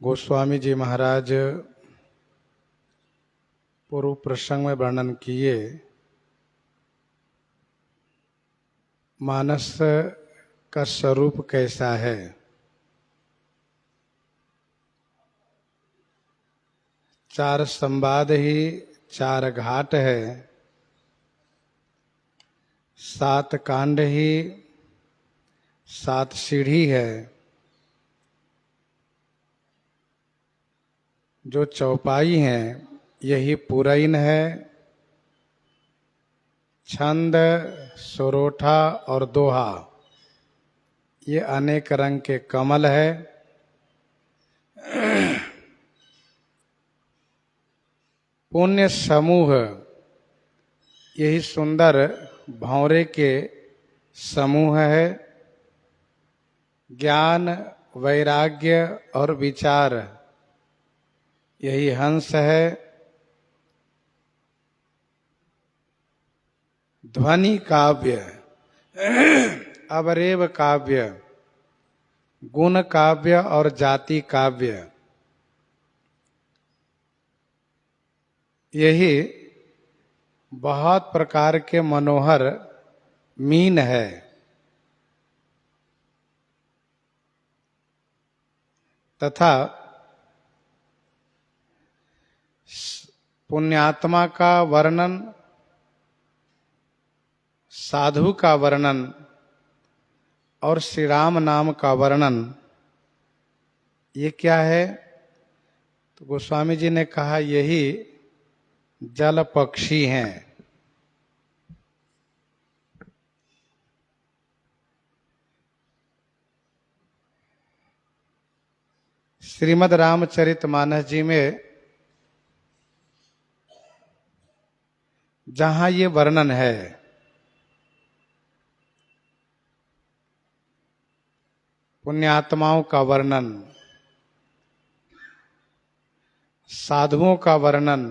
गोस्वामी जी महाराज पूर्व प्रसंग में वर्णन किए मानस का स्वरूप कैसा है। चार संवाद ही चार घाट है, 7 कांड ही 7 सीढ़ी है। जो चौपाई हैं यही पुरैन है। छंद, सोरोठा और दोहा ये अनेक रंग के कमल है। पुण्य समूह यही सुंदर भंवरे के समूह है। ज्ञान, वैराग्य और विचार यही हंस है। ध्वनि काव्य, अवरेव काव्य, गुण काव्य और जाति काव्य यही बहुत प्रकार के मनोहर मीन है। तथा पुण्यात्मा का वर्णन, साधु का वर्णन और श्री राम नाम का वर्णन ये क्या है? तो गोस्वामी जी ने कहा यही जल पक्षी हैं। श्रीमद् रामचरितमानस जी में जहां ये वर्णन है, पुण्यात्माओं का वर्णन, साधुओं का वर्णन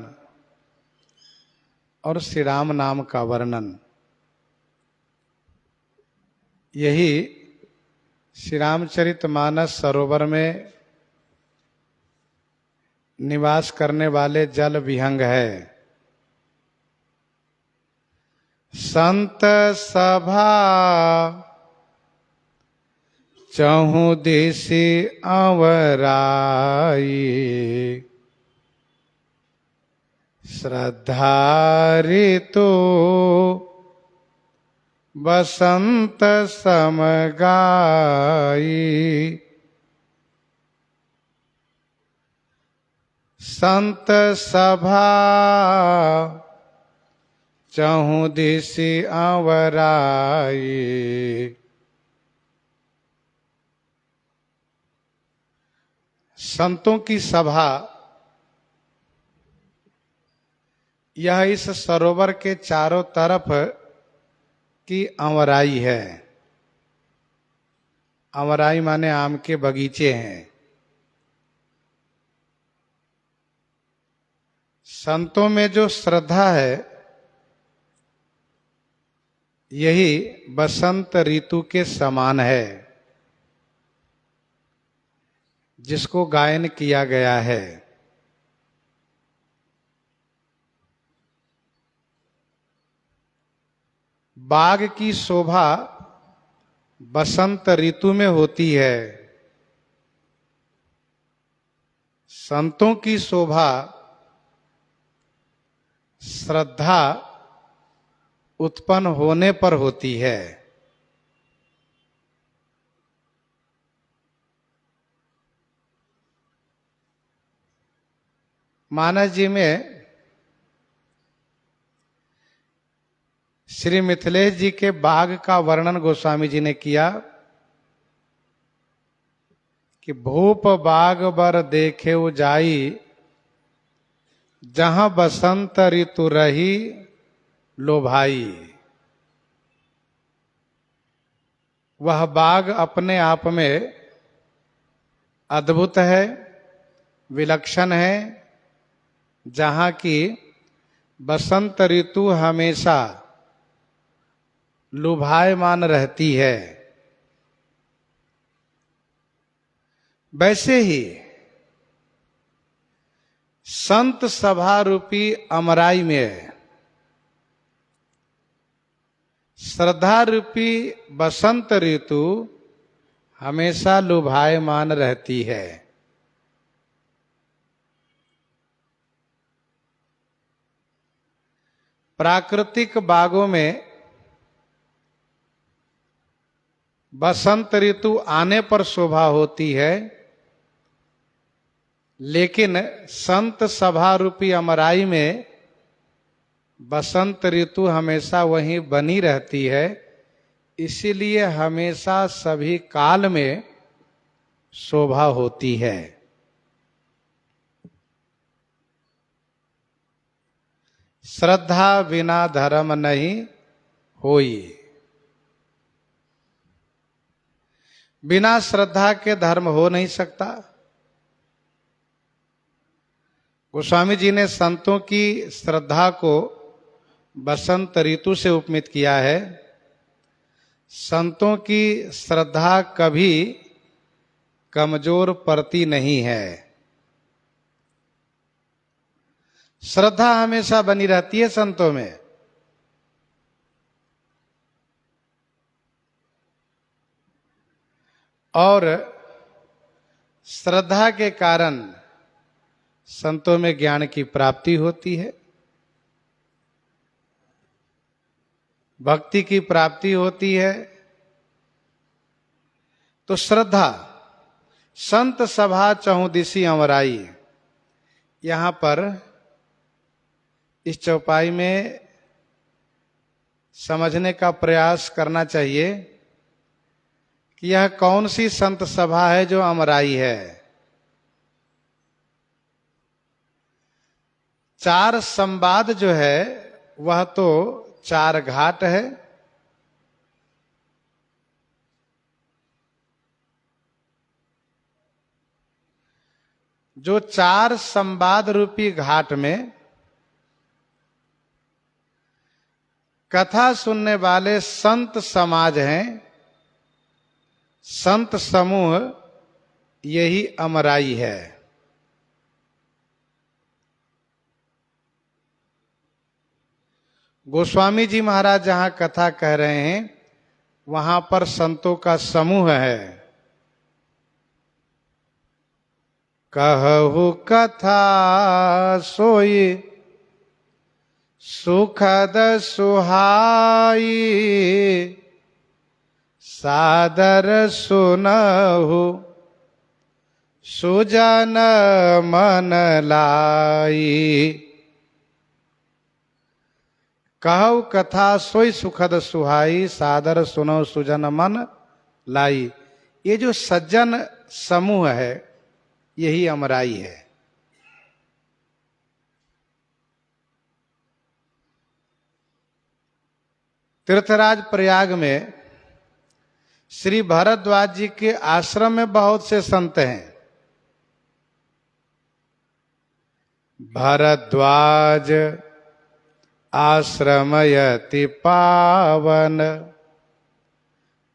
और श्री राम नाम का वर्णन, यही श्री रामचरितमानस सरोवर में निवास करने वाले जल विहंग है। संत सभा चहु दिसि अवराई, श्रद्धा ऋतु बसंत समगाई। संत सभा चहु दिसि अवराई, संतों की सभा यह इस सरोवर के चारों तरफ की अवराई है। अवराई माने आम के बगीचे हैं। संतों में जो श्रद्धा है यही बसंत ऋतु के समान है, जिसको गायन किया गया है। बाग की शोभा बसंत ऋतु में होती है। संतों की शोभा श्रद्धा उत्पन्न होने पर होती है। मानस जी में श्री मिथिलेश जी के बाग का वर्णन गोस्वामी जी ने किया कि भूप बाग बर देखे जाई, जहां बसंत ऋतु रही लोभाई। वह बाग अपने आप में अद्भुत है, विलक्षण है, जहां की बसंत ऋतु हमेशा लुभायमान रहती है। वैसे ही संत सभा रूपी अमराई में श्रद्धा रूपी बसंत ऋतु हमेशा लुभायमान रहती है। प्राकृतिक बागों में बसंत ऋतु आने पर शोभा होती है, लेकिन संत सभा रूपी अमराई में बसंत ऋतु हमेशा वहीं बनी रहती है। इसीलिए हमेशा सभी काल में शोभा होती है। श्रद्धा बिना धर्म नहीं होई। बिना श्रद्धा के धर्म हो नहीं सकता। गोस्वामी जी ने संतों की श्रद्धा को बसंत ऋतु से उपमित किया है। संतों की श्रद्धा कभी कमजोर पड़ती नहीं है। श्रद्धा हमेशा बनी रहती है संतों में। और श्रद्धा के कारण संतों में ज्ञान की प्राप्ति होती है, भक्ति की प्राप्ति होती है। तो श्रद्धा संत सभा चहुदिशी अमराई, यहां पर इस चौपाई में समझने का प्रयास करना चाहिए कि यह कौन सी संत सभा है जो अमराई है। 4 संवाद जो है वह तो 4 घाट है। जो 4 संवाद रूपी घाट में कथा सुनने वाले संत समाज हैं, संत समूह, यही अमराई है। गोस्वामी जी महाराज जहां कथा कह रहे हैं वहां पर संतों का समूह है। कहु कथा सोई सुखद सुहाई, सादर सुनहु सुजन मन लाई। कहु कथा सोई सुखद सुहाई, सादर सुनो सुजन मन लाई। ये जो सज्जन समूह है यही अमराई है। तीर्थराज प्रयाग में श्री भरद्वाज जी के आश्रम में बहुत से संत हैं। भरद्वाज आश्रमयति पावन,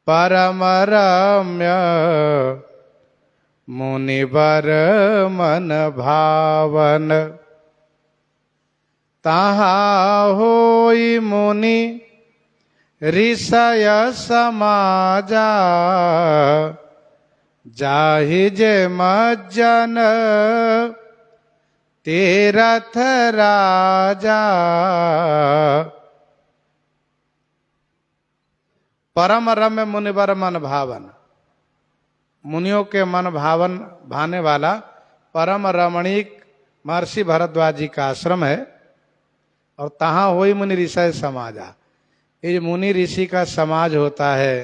परम रम्य मुनिवर मन भावन। ताहा होई मुनि ऋषय समाजा, जाहि जे मज्जन तीरथ राजा। परम रम्य मुनिवर मन भावन, मुनियों के मन भावन भाने वाला परम रमणीक महर्षि भरद्वाज जी का आश्रम है। और तहां होई मुनि ऋषय समाजा, ये मुनि ऋषि का समाज होता है,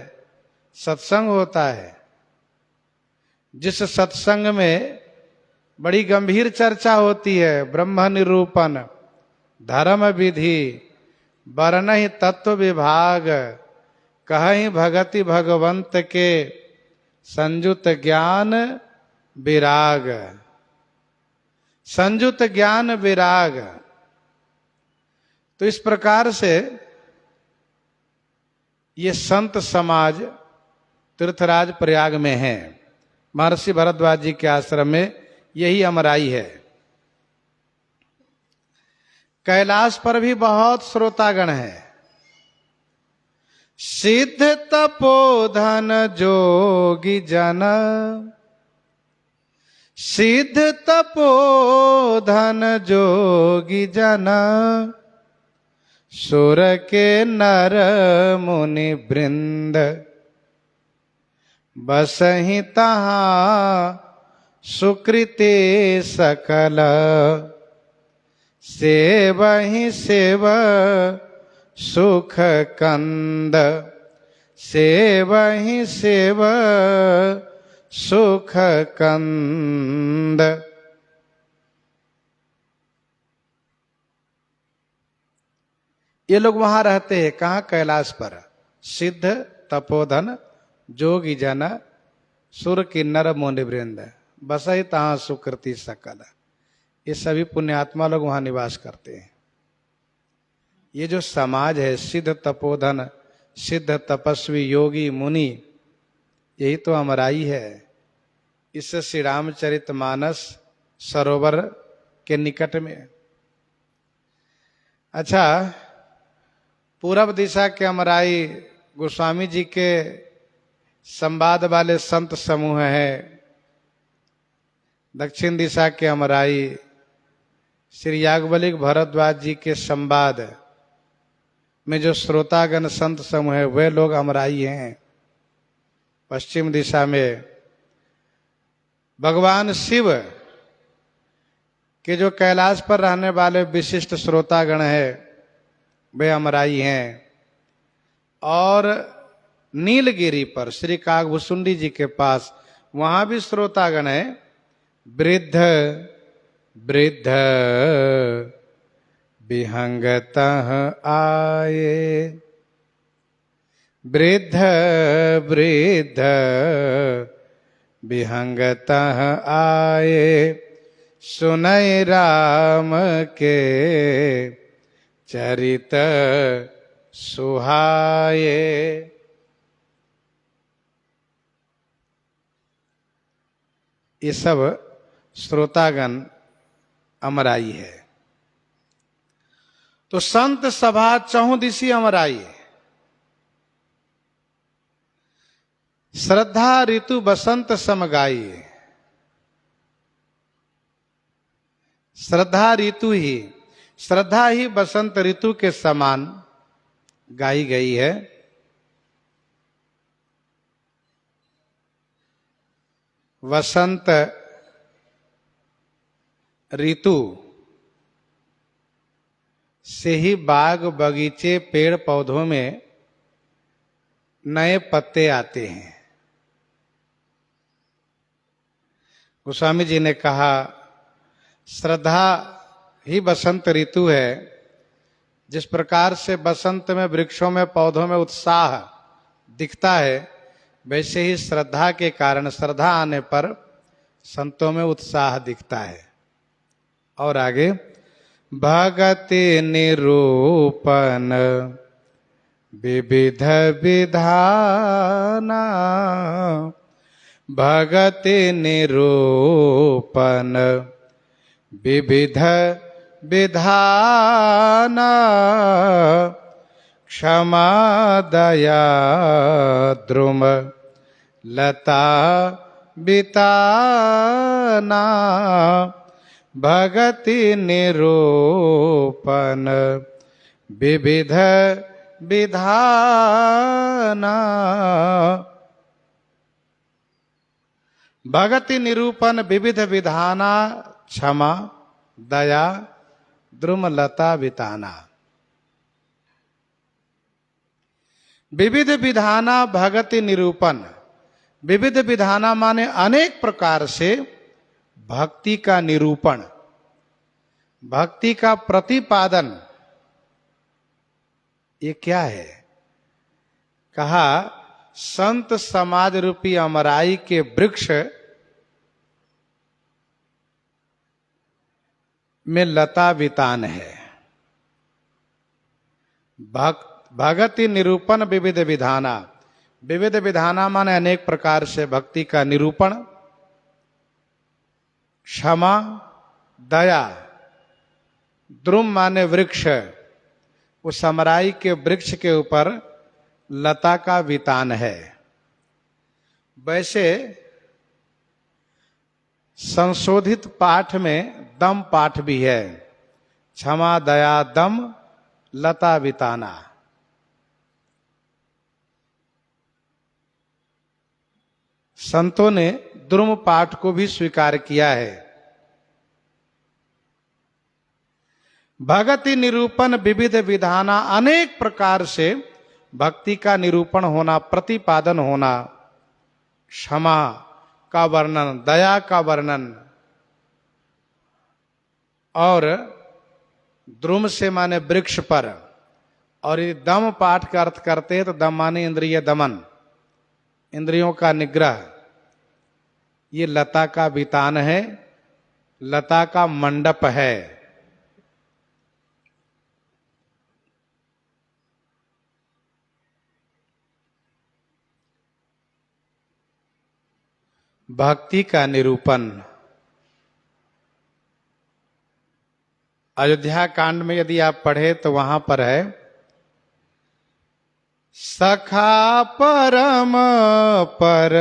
सत्संग होता है। जिस सत्संग में बड़ी गंभीर चर्चा होती है, ब्रह्म निरूपण, धर्म विधि, वर्णहि तत्व विभाग, कहहि भगति भगवंत के, संयुत ज्ञान विराग। संयुत ज्ञान विराग। तो इस प्रकार से ये संत समाज तीर्थराज प्रयाग में है। महर्षि भरद्वाज जी के आश्रम में यही अमराई है। कैलाश पर भी बहुत श्रोतागण है। सिद्ध तपोधन जोगी जन, सिद्ध तपोधन जोगी जन, सुर के नर मुनि वृंद, बसहि तहाँ सुकृते सकल, सेवहि सेव सुख कंद, सेवहि सेव सुख कंद। ये लोग वहां रहते हैं, कहाँ? कैलाश पर। सिद्ध तपोधन जोगी जन, सुर किन्नर मुनि वृंद, बसहि तहाँ सुकृति सकल। ये सभी पुण्यात्मा लोग वहां निवास करते हैं। ये जो समाज है, सिद्ध तपोधन, सिद्ध तपस्वी योगी मुनि, यही तो अमराई है। इस श्री रामचरितमानस सरोवर के निकट में। अच्छा, पूरब दिशा के अमराई गोस्वामी जी के संवाद वाले संत समूह है। दक्षिण दिशा के अमराई श्री याज्ञवल्क्य भरद्वाज जी के संवाद में जो श्रोतागण संत समूह है, वे लोग अमराई हैं। पश्चिम दिशा में भगवान शिव के जो कैलाश पर रहने वाले विशिष्ट श्रोतागण है, वे अमराई हैं। और नीलगिरी पर श्री कागभूषुंडी जी के पास, वहां भी श्रोतागण है। वृद्ध वृद्ध विहंगतः आए, वृद्ध वृद्ध विहंगतः आए, सुनय राम के चरित सुहाए। ये सब श्रोतागण अमराई है। तो संत सभा चहुदिशी अमराई, श्रद्धा ऋतु बसंत समगाई। श्रद्धा ऋतु ही, श्रद्धा ही बसंत ऋतु के समान गाई गई है। वसंत ऋतु से ही बाग बगीचे पेड़ पौधों में नए पत्ते आते हैं। गोस्वामी जी ने कहा, श्रद्धा ही बसंत ऋतु है। जिस प्रकार से बसंत में वृक्षों में पौधों में उत्साह दिखता है, वैसे ही श्रद्धा के कारण, श्रद्धा आने पर संतों में उत्साह दिखता है। और आगे, भगति निरूपण विविध विधाना, भगति निरूपण विविध विधाना, क्षमा दया द्रुम लता बिताना, भगति निरूपण विविध विधाना। भगति निरूपण विविध विधाना, क्षमा दया द्रुमलता बिताना। विविध विधाना भगति निरूपण, विविध विधाना माने अनेक प्रकार से भक्ति का निरूपण, भक्ति का प्रतिपादन। ये क्या है? कहा, संत समाज रूपी अमराई के वृक्ष में लता वितान है। भगति निरूपण विविध विधाना, विविध विधाना माने अनेक प्रकार से भक्ति का निरूपण, क्षमा दया द्रुम माने वृक्ष, उस समराई के वृक्ष के ऊपर लता का वितान है। वैसे संशोधित पाठ में दम पाठ भी है, क्षमा दया दम लता विताना। संतों ने द्रुम पाठ को भी स्वीकार किया है। भक्ति निरूपण विविध विधाना, अनेक प्रकार से भक्ति का निरूपण होना, प्रतिपादन होना, क्षमा का वर्णन, दया का वर्णन, और द्रुम से माने वृक्ष पर, और यदि दम पाठ का अर्थ करते हैं तो दम माने इंद्रिय दमन, इंद्रियों का निग्रह। ये लता का वितान है, लता का मंडप है। भक्ति का निरूपण अयोध्या कांड में यदि आप पढ़े तो वहां पर है, सखा परम पर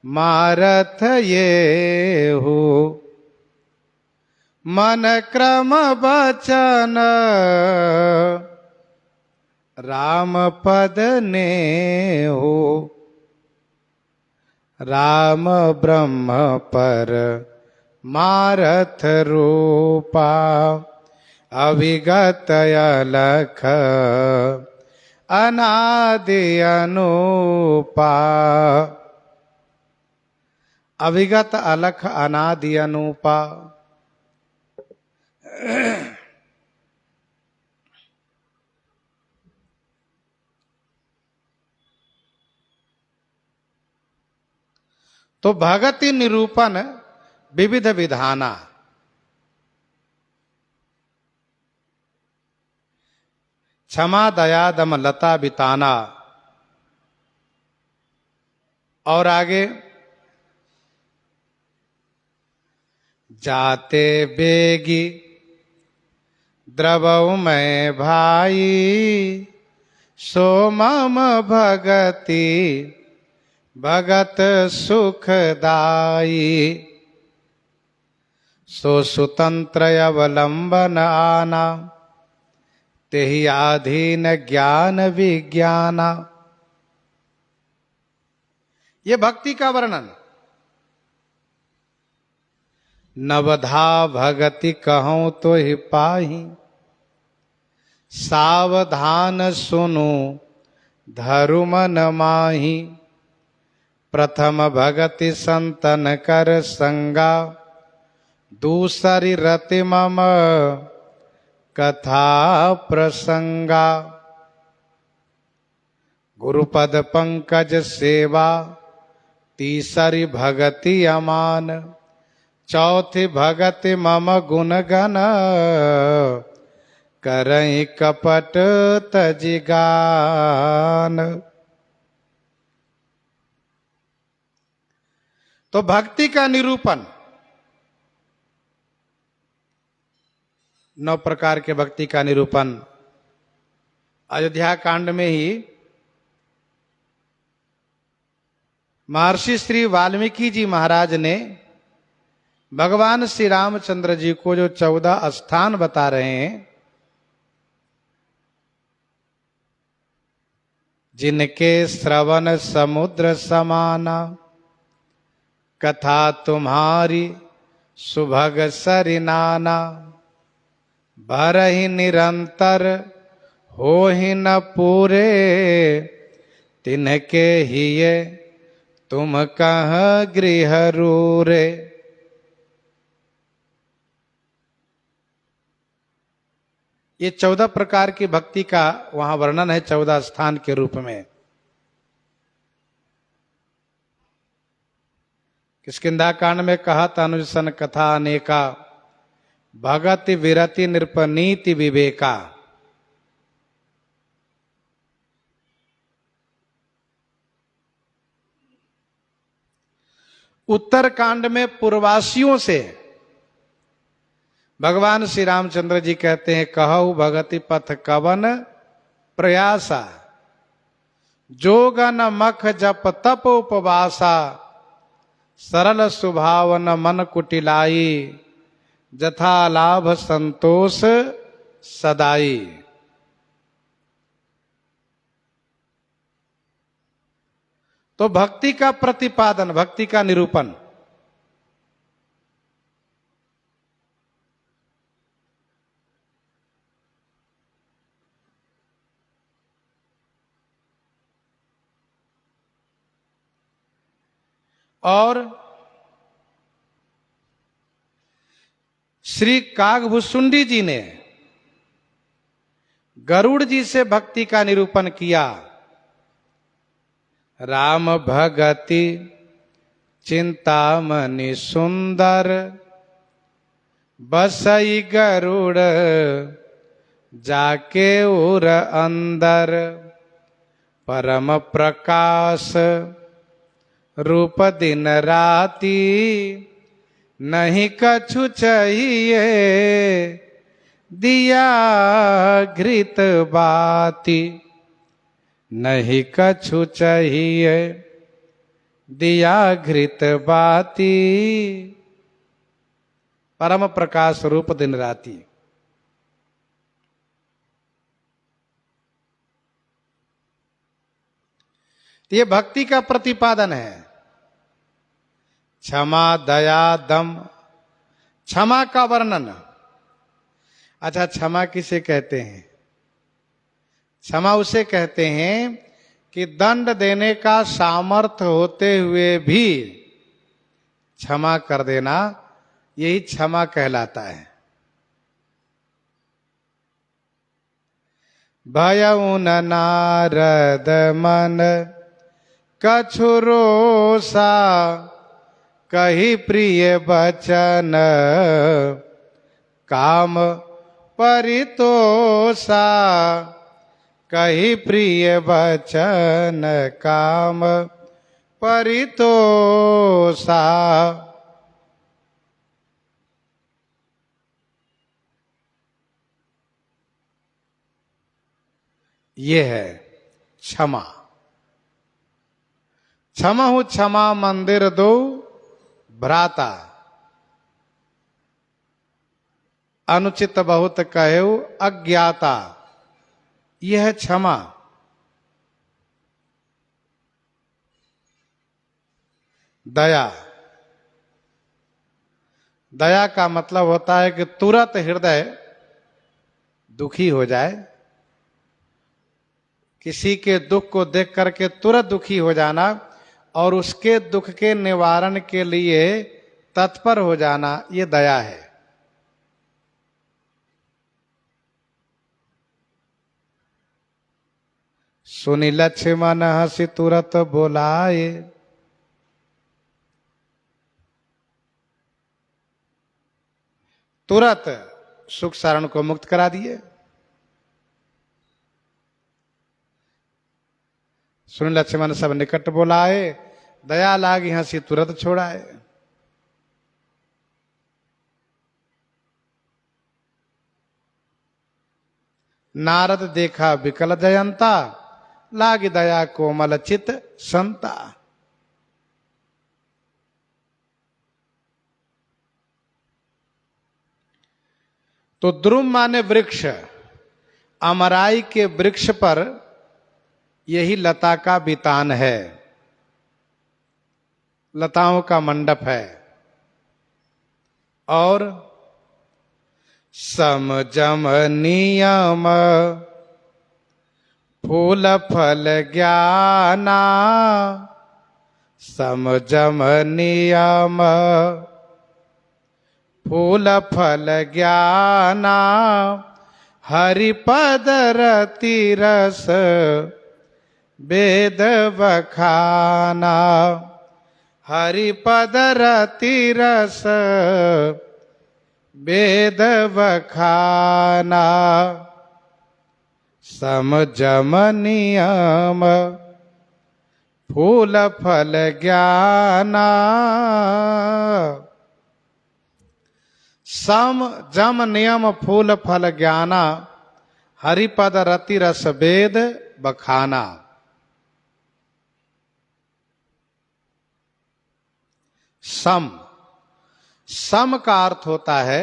मारथ ये हो, मन क्रम बचन राम पद ने हो, राम ब्रह्म पर मारथ रूपा, अविगत अलख अनादि अनुपा। अविगत अलख अनादि अनुपा। तो भगति निरूपण विविध विधाना, क्षमा दया दम लता बिताना। और आगे, जाते बेगी द्रवऊ मैं भाई, सो मम भगति भगत सुखदाई, सो सुतंत्र अवलंबन आना, तेहि आधीन ज्ञान विज्ञाना। ये भक्ति का वर्णन। नवधा भगति कहूं तो ही पाही, सावधान सुनो धरु मन माही, प्रथम भगति संतन कर संगा, दूसरी रति मम कथा प्रसंगा, गुरुपद पंकज सेवा, तीसरी भगति अमान, चौथी भगति मम गुण गण, करई कपट तजिगान। तो भक्ति का निरूपण, 9 प्रकार के भक्ति का निरूपण अयोध्या कांड में ही महर्षि श्री वाल्मीकि जी महाराज ने भगवान श्री रामचंद्र जी को जो 14 स्थान बता रहे हैं, जिनके श्रवण समुद्र समाना, कथा तुम्हारी सुभग सरिनाना, भरहि निरंतर हो ही न पूरे, तिनके ही ये तुम कह गृह रूरे। ये 14 प्रकार की भक्ति का वहां वर्णन है 14 स्थान के रूप में। किष्किंधा कांड में कहा था, अनुसन कथा अनेका, भगति विरति नृपनीति विवेका। उत्तर कांड में पूर्वासियों से भगवान श्री रामचंद्र जी कहते हैं, कहु भगति पथ कवन प्रयासा, जोगन मख जप तप उपवासा, सरल सुभावन मन कुटिलाई, जथा लाभ संतोष सदाई। तो भक्ति का प्रतिपादन, भक्ति का निरूपण, और श्री कागभूषुंडी जी ने गरुड़ जी से भक्ति का निरूपण किया। राम भगति चिंतामणि सुंदर, बसई गरुड़ जाके उर अंदर, परम प्रकाश रूप दिन राती, नहीं कछु चाहिए दिया घृत बाती, नहीं कछु चाहिए दिया घृत बाती, परम प्रकाश रूप दिन राती। ये भक्ति का प्रतिपादन है। क्षमा दया दम, क्षमा का वर्णन। अच्छा, क्षमा किसे कहते हैं? क्षमा उसे कहते हैं कि दंड देने का सामर्थ्य होते हुए भी क्षमा कर देना, यही क्षमा कहलाता है। भयउ न नारद मन कछु रोसा, कही प्रिय बचन काम परितोषा, कही प्रिय बचन काम परितोषा। ये है क्षमा। क्षमा हूं क्षमा मंदिर दो भ्राता, अनुचित बहुत कहो अज्ञाता। यह है क्षमा। दया, दया का मतलब होता है कि तुरंत हृदय दुखी हो जाए, किसी के दुख को देख करके तुरंत दुखी हो जाना और उसके दुख के निवारण के लिए तत्पर हो जाना, ये दया है। सुनि लक्ष्मण हंसी तुरत बोलाए, तुरंत सुख सारण को मुक्त करा दिए। सुन लक्ष्मण सब निकट बोलाए, दया लागी हंसी तुरंत छोड़ाए। नारद देखा विकल जयंता, लागी दया कोमल चित संता। तो द्रुम माने वृक्ष, अमराई के वृक्ष पर यही लता का बितान है, लताओं का मंडप है। और समजम नियम फूल फल ज्ञाना, समजम नियम फूल फल ज्ञाना, हरिपद रति रस वेद बखाना, हरिपद रति रस वेद बखाना। समजम नियम फूल फल ज्ञाना, सम जम नियम फूल फल ज्ञाना, हरिपद रति रस वेद बखाना। सम, सम का अर्थ होता है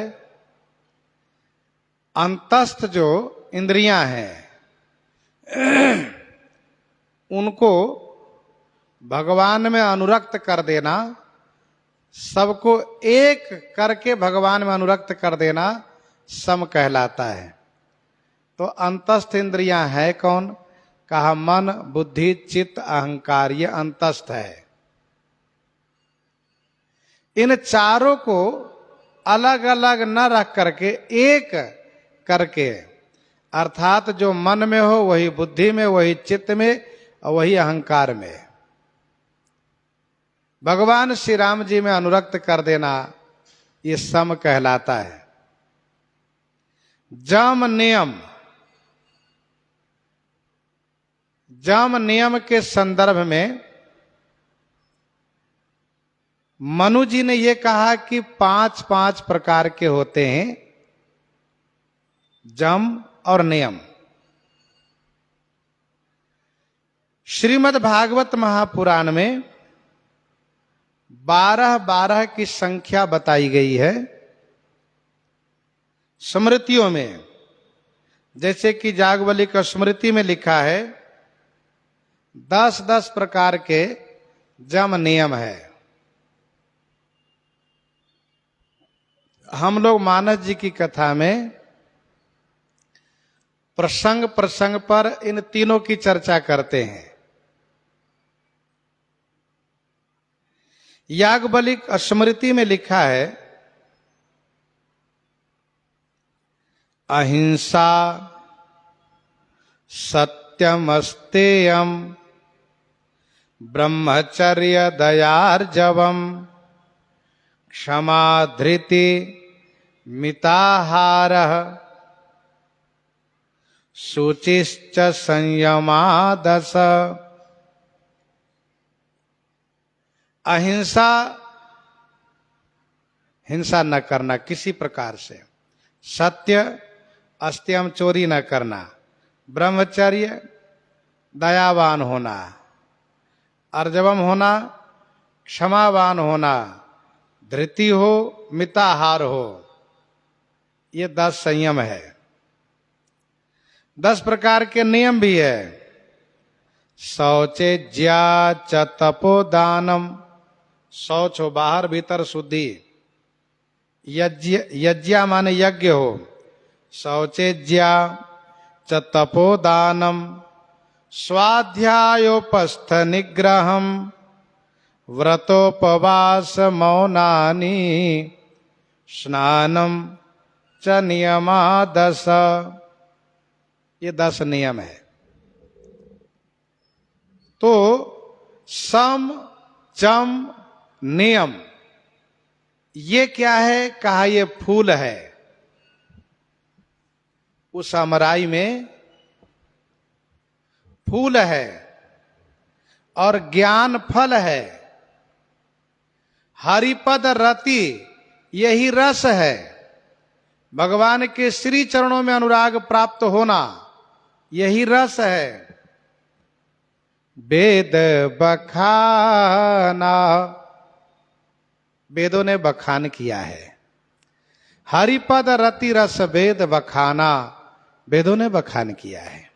अंतस्थ जो इंद्रियां हैं उनको भगवान में अनुरक्त कर देना, सबको एक करके भगवान में अनुरक्त कर देना सम कहलाता है। तो अंतस्थ इंद्रियां है कौन? कहा मन बुद्धि चित्त अहंकार, ये अंतस्थ है। इन चारों को अलग अलग न रख करके एक करके, अर्थात जो मन में हो वही बुद्धि में, वही चित्त में और वही अहंकार में भगवान श्री राम जी में अनुरक्त कर देना, ये सम कहलाता है। जम नियम, जम नियम के संदर्भ में मनु जी ने यह कहा कि 5 प्रकार के होते हैं जम और नियम। श्रीमद् भागवत महापुराण में 12 की संख्या बताई गई है स्मृतियों में। जैसे कि जागवलिक स्मृति में लिखा है 10 प्रकार के जम नियम है। हम लोग मानस जी की कथा में प्रसंग प्रसंग पर इन तीनों की चर्चा करते हैं। याज्ञवल्क्य स्मृति में लिखा है अहिंसा सत्यमस्तेयम ब्रह्मचर्य दयार्जवम क्षमा धृति मिताहारः शुचिश्च संयमादस। अहिंसा, हिंसा न करना किसी प्रकार से। सत्य, अस्त्यम चोरी न करना। ब्रह्मचर्य, दयावान होना। अर्जवम होना, क्षमावान होना। धृति हो, मिताहार हो। ये 10 संयम है। 10 प्रकार के नियम भी है। शौचे ज्या च तपोदानम, शौच हो बाहर भीतर शुद्धि। यज्ञ माने यज्ञ हो। शौचे ज्या च तपोदानम स्वाध्यायोपस्थ निग्रहम व्रतोपवास मौनानि स्नानम च नियमा 10। ये 10 नियम है। तो सम जम नियम ये क्या है? कहा ये फूल है। उस अमराई में फूल है और ज्ञान फल है। हरिपद रति यही रस है। भगवान के श्री चरणों में अनुराग प्राप्त होना यही रस है। वेद बखाना, वेदों ने बखान किया है। हरिपद रति रस वेद बखाना, वेदों ने बखान किया है।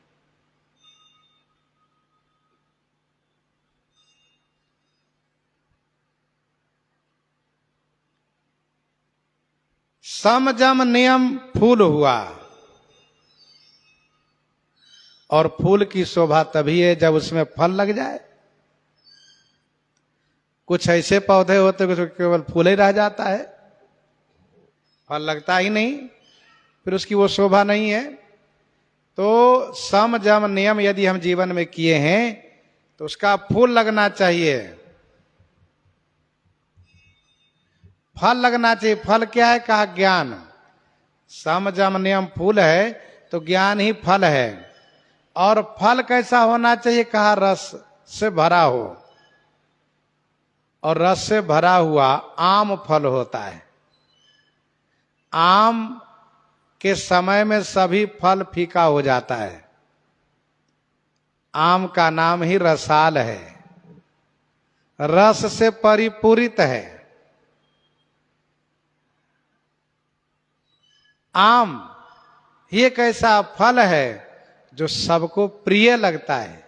सम जम नियम फूल हुआ। और फूल की शोभा तभी है जब उसमें फल लग जाए। कुछ ऐसे पौधे होते कुछ केवल फूल ही रह जाता है, फल लगता ही नहीं, फिर उसकी वो शोभा नहीं है। तो सम जम नियम यदि हम जीवन में किए हैं तो उसका फूल लगना चाहिए, फल लगना चाहिए। फल क्या है? कहा ज्ञान। सम जम नियम फूल है तो ज्ञान ही फल है। और फल कैसा होना चाहिए? कहा रस से भरा हो। और रस से भरा हुआ आम फल होता है। आम के समय में सभी फल फीका हो जाता है। आम का नाम ही रसाल है, रस से परिपूरित है। आम ही एक ऐसा फल है जो सबको प्रिय लगता है।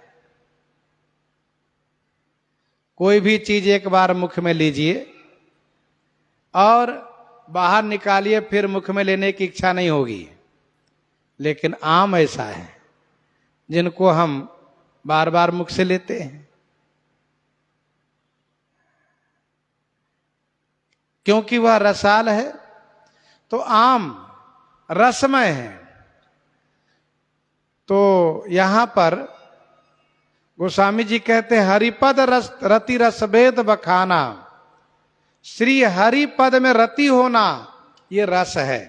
कोई भी चीज एक बार मुख में लीजिए और बाहर निकालिए, फिर मुख में लेने की इच्छा नहीं होगी। लेकिन आम ऐसा है जिनको हम बार बार मुख से लेते हैं, क्योंकि वह रसाल है। तो आम रसमय है। तो यहां पर गोस्वामी जी कहते हैं, हरिपद रस रति रस वेद बखाना। श्री हरि पद में रति होना ये रस है,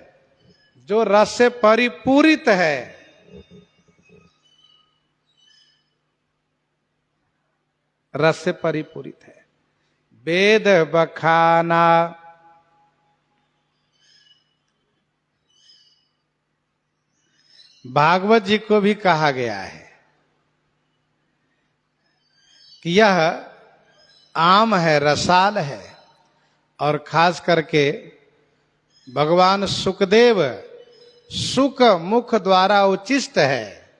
जो रस से परिपूरित है। रस से परिपूरित है। वेद बखाना, भागवत जी को भी कहा गया है कि यह आम है, रसाल है। और खास करके भगवान सुखदेव सुख मुख द्वारा उचिष्ट है,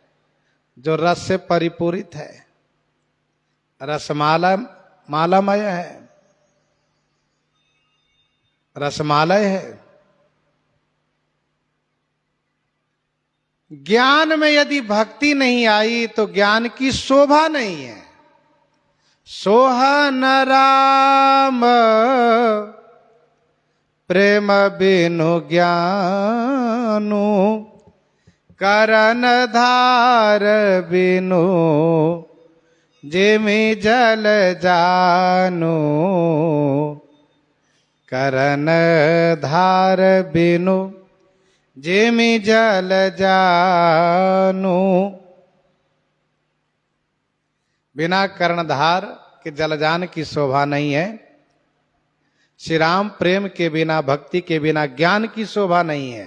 जो रस से परिपूरित है, रसमाला मालामय है, रसमालय है। ज्ञान में यदि भक्ति नहीं आई तो ज्ञान की शोभा नहीं है। सोहन राम प्रेम बिनु ज्ञानु, करन धार बिनु जिमि जल जानु, करन धार बिनु जिमि जल जानु। बिना कर्णधार के जलजान की शोभा नहीं है। श्री राम प्रेम के बिना, भक्ति के बिना ज्ञान की शोभा नहीं है।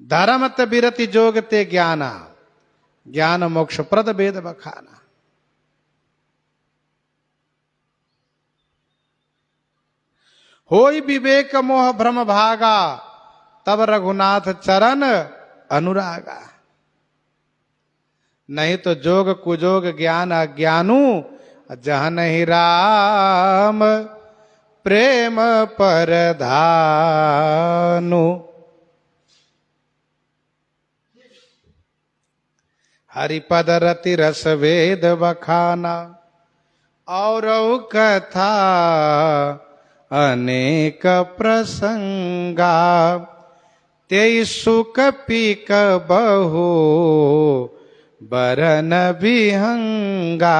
धर्मत विरति जोगते ज्ञाना, ज्ञान मोक्ष प्रद वेद बखाना। होई विवेक मोह भ्रम भागा, तब रघुनाथ चरण अनुरागा। नहीं तो जोग कुजोग ज्ञान अज्ञानू, जहन ही राम प्रेम पर धानु। हरिपद रति रस वेद बखाना, और कथा अनेक प्रसंगा। तेई सुख पीक बहु बरन विहंगा।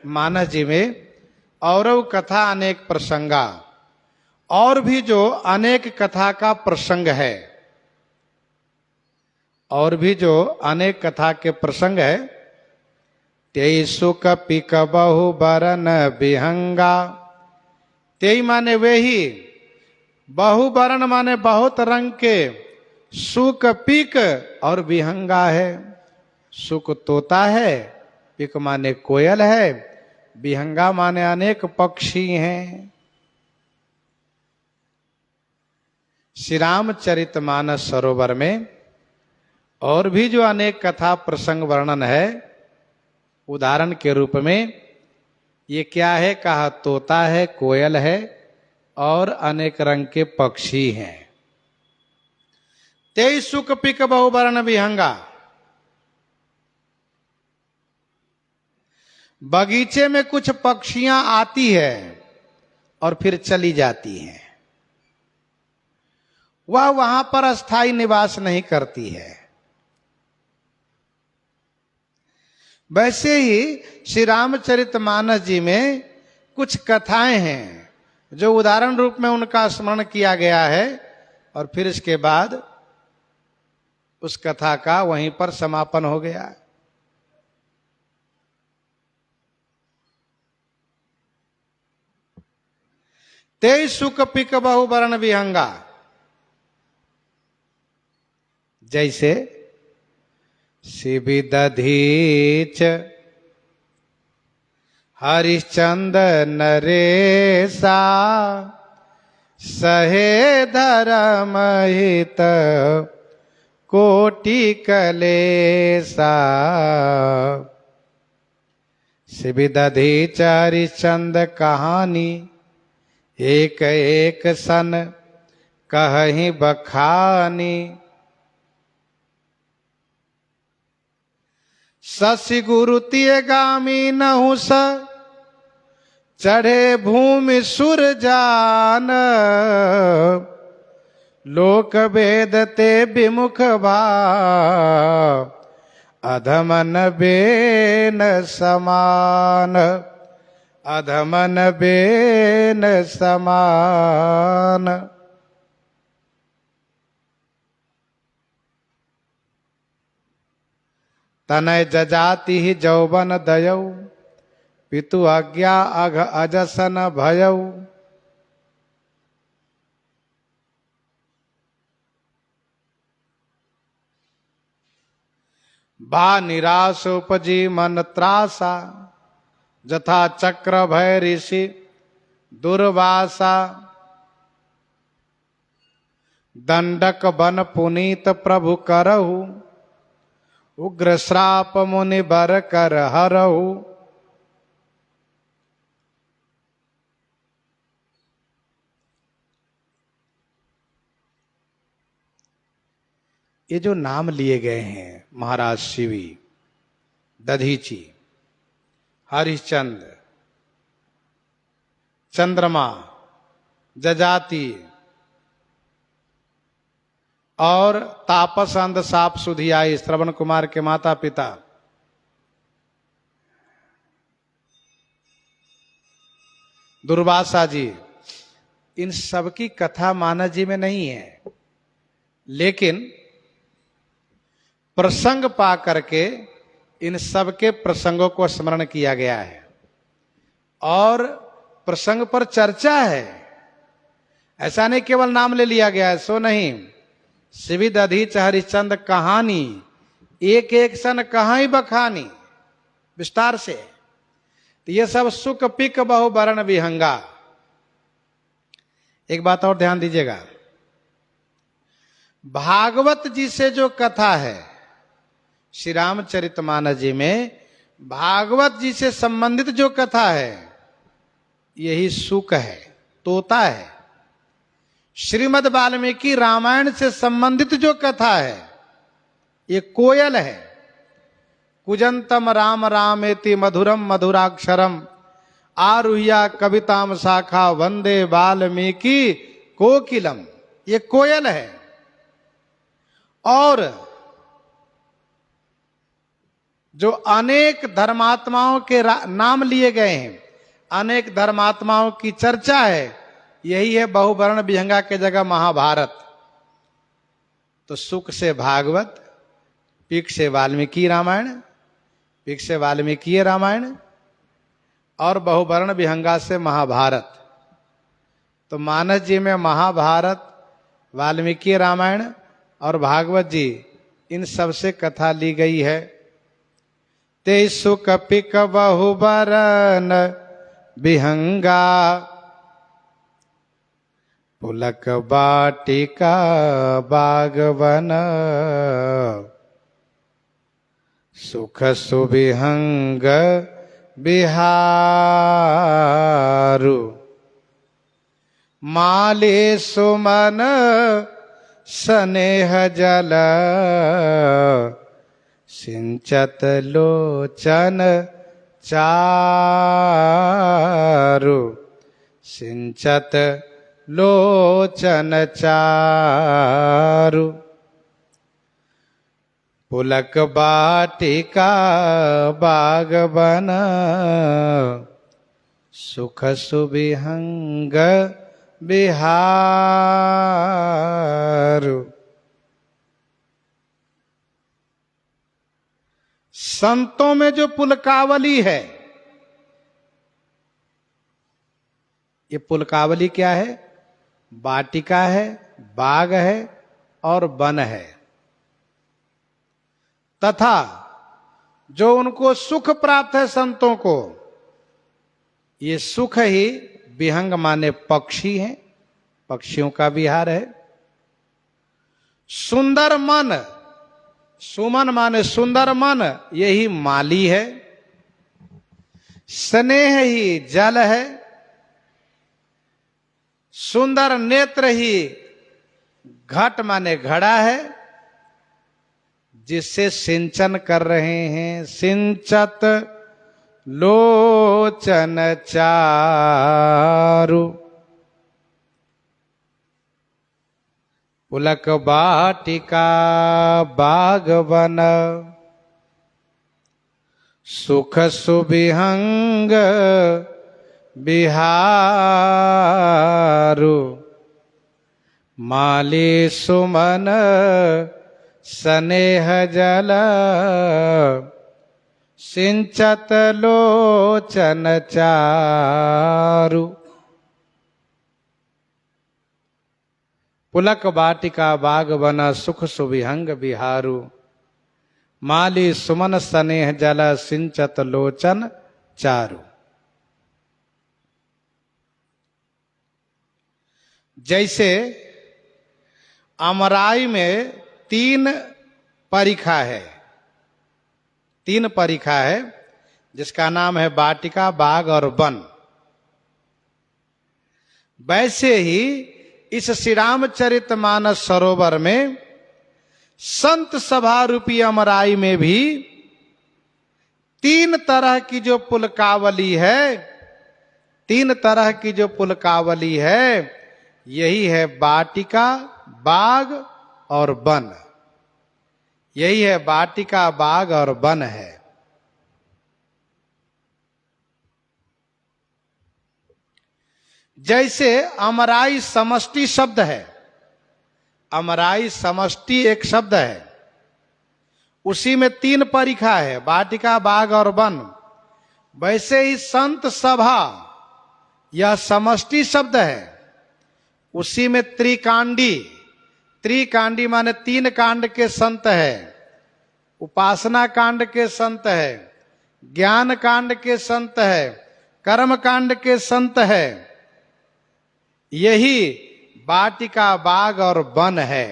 मानस जी में और कथा अनेक प्रसंगा, और भी जो अनेक कथा का प्रसंग है, और भी जो अनेक कथा के प्रसंग है। तेई सुख पीक बहु बरन विहंगा। तेई माने वे ही, बहुवर्ण माने बहुत रंग के, सुक पीक और विहंगा है। सुक तोता है, पीक माने कोयल है, विहंगा माने अनेक पक्षी हैं। श्री रामचरितमानस सरोवर में और भी जो अनेक कथा प्रसंग वर्णन है, उदाहरण के रूप में ये क्या है, कहा तोता है, कोयल है और अनेक रंग के पक्षी हैं। तेई सुख पिक बहुवर्ण विहंगा। बगीचे में कुछ पक्षियां आती है और फिर चली जाती हैं। वह वहां पर अस्थायी निवास नहीं करती है। वैसे ही श्री रामचरितमानस जी में कुछ कथाएं हैं जो उदाहरण रूप में उनका स्मरण किया गया है, और फिर इसके बाद उस कथा का वहीं पर समापन हो गया। ते सुख पिक बहु वरण विहंगा। जैसे शिवि दधीच हरिश्चंद नरेसा, सहे धर्म हित कोटि कलेसा। शिवि दधीच हरिश्चंद कहानी, एक एक सन कहहि बखानी। शशि गुरु तिय गामी नहुस, चढ़े भूमि सुर जान। लोक वेद ते विमुख भाव, अधमन बेन समान। अधमन बेन समान। तनय जजाति ही जौवन दयौ, पितु आज्ञा अघ अजसन भयौ। बा निराश उपजी मन त्रासा, जथा चक्र भय ऋषि दुर्वासा। दंडक बन पुनीत प्रभु करहु, उग्र श्राप मुनि बर कर हरहु। ये जो नाम लिए गए हैं महाराज शिवी, दधीची, हरिश्चंद्र, चंद्रमा, जजाति और तापस अंध साप सुधियाई, श्रवण कुमार के माता पिता, दुर्वासा जी, इन सब की कथा मानस जी में नहीं है, लेकिन प्रसंग पा करके इन सब के प्रसंगों को स्मरण किया गया है और प्रसंग पर चर्चा है। ऐसा नहीं केवल नाम ले लिया गया है, सो नहीं। शिवि दधीच हरिश्चंद्र कहानी, एक एक सन कहाई बखानी, विस्तार से। तो ये सब सुख पिक बहु वरण विहंगा। एक बात और ध्यान दीजिएगा, भागवत जी से जो कथा है, श्री रामचरितमानस जी में भागवत जी से संबंधित जो कथा है, यही सुक है, तोता है। श्रीमद् वाल्मीकि रामायण से संबंधित जो कथा है, ये कोयल है। कुजंतम राम रामेति मधुरम मधुराक्षरम, आरुह्या कविताम शाखा वंदे वाल्मीकि कोकिलम। ये कोयल है। और जो अनेक धर्मात्माओं के नाम लिए गए हैं, अनेक धर्मात्माओं की चर्चा है, यही है बहुवर्ण विहंगा के जगह महाभारत। तो सुख से भागवत, पिक से वाल्मीकि रामायण, पिक से वाल्मीकि रामायण, और बहुवर्ण विहंगा से महाभारत। तो मानस जी में महाभारत, वाल्मीकि रामायण और भागवत जी, इन सब से कथा ली गई है। ते सुख पिक बहुवरण विहंगा, पुलक बाटिका बागवन। सुख सुविहंग बिहारु, माले सुमन स्नेह जल। सिंचत लोचन चारु, सिंचत लोचन चारु। पुलक बाटिका बागवन, सुख सुविहंग बिहारु। संतों में जो पुलकावली है, ये पुलकावली क्या है? वाटिका है, बाग है और वन है। तथा जो उनको सुख प्राप्त है संतों को, ये सुख ही विहंग माने पक्षी हैं, पक्षियों का विहार है। सुंदर मन, सुमन माने सुंदर मन, यही माली है। स्नेह ही जल है। सुंदर नेत्र ही घट माने घड़ा है, जिससे सिंचन कर रहे हैं। सिंचत लोचन चारु, पुलक वाटिका बागवन, सुख सुविहंग बिहारु, माली सुमन स्नेह जल, सिंचत लोचन चारु। पुलक वाटिका बागवन, सुख सुविहंग बिहारु, माली सुमन स्नेह जल, सिंचत लोचन चारु। जैसे अमराई में तीन परिखा है, तीन परिखा है, जिसका नाम है वाटिका, बाग और वन। वैसे ही इस श्री रामचरितमानस सरोवर में संत सभा रूपी अमराई में भी तीन तरह की जो पुलकावली है, तीन तरह की जो पुलकावली है, यही है वाटिका, बाग और वन। यही है वाटिका, बाग और वन है। जैसे अमराई समष्टि शब्द है, अमराई समष्टि एक शब्द है, उसी में तीन परिखा है, वाटिका, बाग और वन। वैसे ही संत सभा यह समष्टि शब्द है, उसी में त्रिकांडी, त्रिकांडी माने तीन कांड के संत है, उपासना कांड के संत है, ज्ञान कांड के संत है, कर्म कांड के संत है। यही वाटिका, बाग और वन है।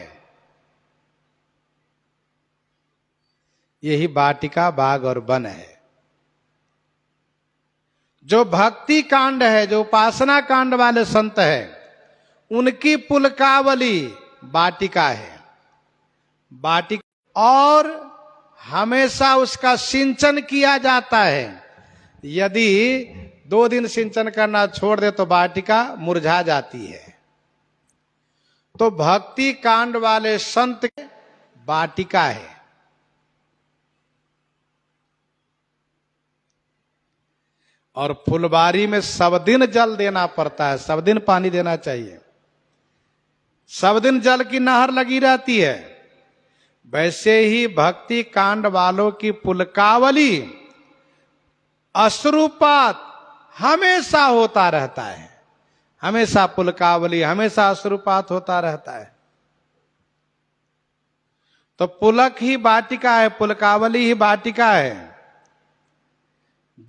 यही वाटिका, बाग और वन है। जो भक्ति कांड है, जो उपासना कांड वाले संत है, उनकी पुलकावली वाटिका है, वाटिका, और हमेशा उसका सिंचन किया जाता है। यदि 2 दिन सिंचन करना छोड़ दे तो वाटिका मुरझा जाती है। तो भक्ति कांड वाले संत वाटिका है। और फुलबारी में सब दिन जल देना पड़ता है, सब दिन पानी देना चाहिए, सब दिन जल की नहर लगी रहती है। वैसे ही भक्ति कांड वालों की पुलकावली अश्रुपात हमेशा होता रहता है, हमेशा पुलकावली, हमेशा अश्रुपात होता रहता है। तो पुलक ही वाटिका है, पुलकावली ही वाटिका है,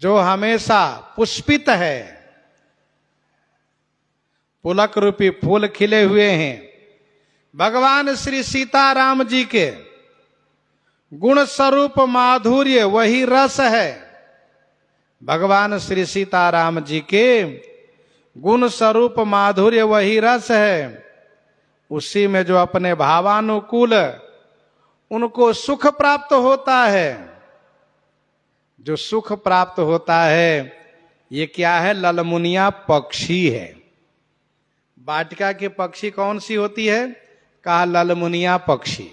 जो हमेशा पुष्पित है। पुलक रूपी फूल खिले हुए हैं। भगवान श्री सीताराम जी के गुण स्वरूप माधुर्य वही रस है। भगवान श्री सीताराम जी के गुण स्वरूप माधुर्य वही रस है। उसी में जो अपने भावानुकूल उनको सुख प्राप्त होता है, जो सुख प्राप्त होता है, ये क्या है? ललमुनिया पक्षी है। वाटिका की पक्षी कौन सी होती है? कहा ललमुनिया पक्षी।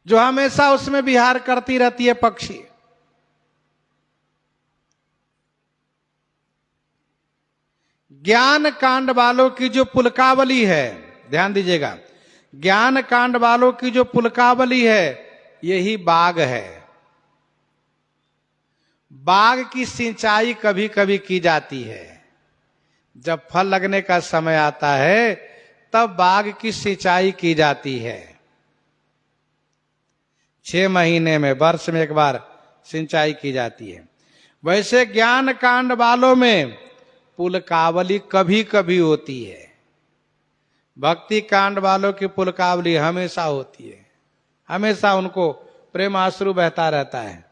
जो हमेशा उसमें विहार करती रहती है पक्षी। ज्ञान कांड वालों की जो पुलकावली है, ध्यान दीजिएगा, ज्ञान कांड वालों की जो पुलकावली है, यही बाग है। बाग की सिंचाई कभी कभी की जाती है। जब फल लगने का समय आता है तब बाग की सिंचाई की जाती है। 6 महीने में, वर्ष में एक बार सिंचाई की जाती है। वैसे ज्ञान कांड वालों में पुलकावली कभी कभी होती है। भक्ति कांड वालों की पुलकावली हमेशा होती है, हमेशा उनको प्रेमाश्रु बहता रहता है।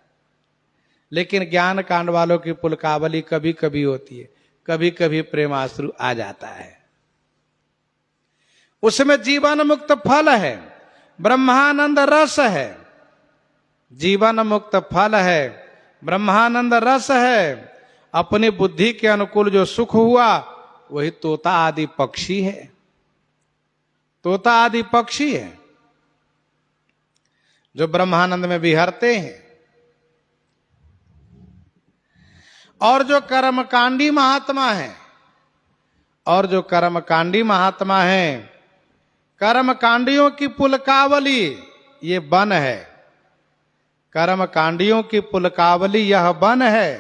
लेकिन ज्ञान कांड वालों की पुलकावली कभी कभी होती है, कभी कभी प्रेमाश्रु आ जाता है। उसमें जीवन मुक्त फल है, ब्रह्मानंद रस है। जीवन मुक्त फल है, ब्रह्मानंद रस है। अपनी बुद्धि के अनुकूल जो सुख हुआ वही तोता आदि पक्षी है, तोता आदि पक्षी है जो ब्रह्मानंद में विहरते हैं। और जो कर्मकांडी महात्मा है, और जो कर्मकांडी महात्मा है, कर्मकांडियों की पुलकावली ये वन है। कर्मकांडियों की पुलकावली यह वन है।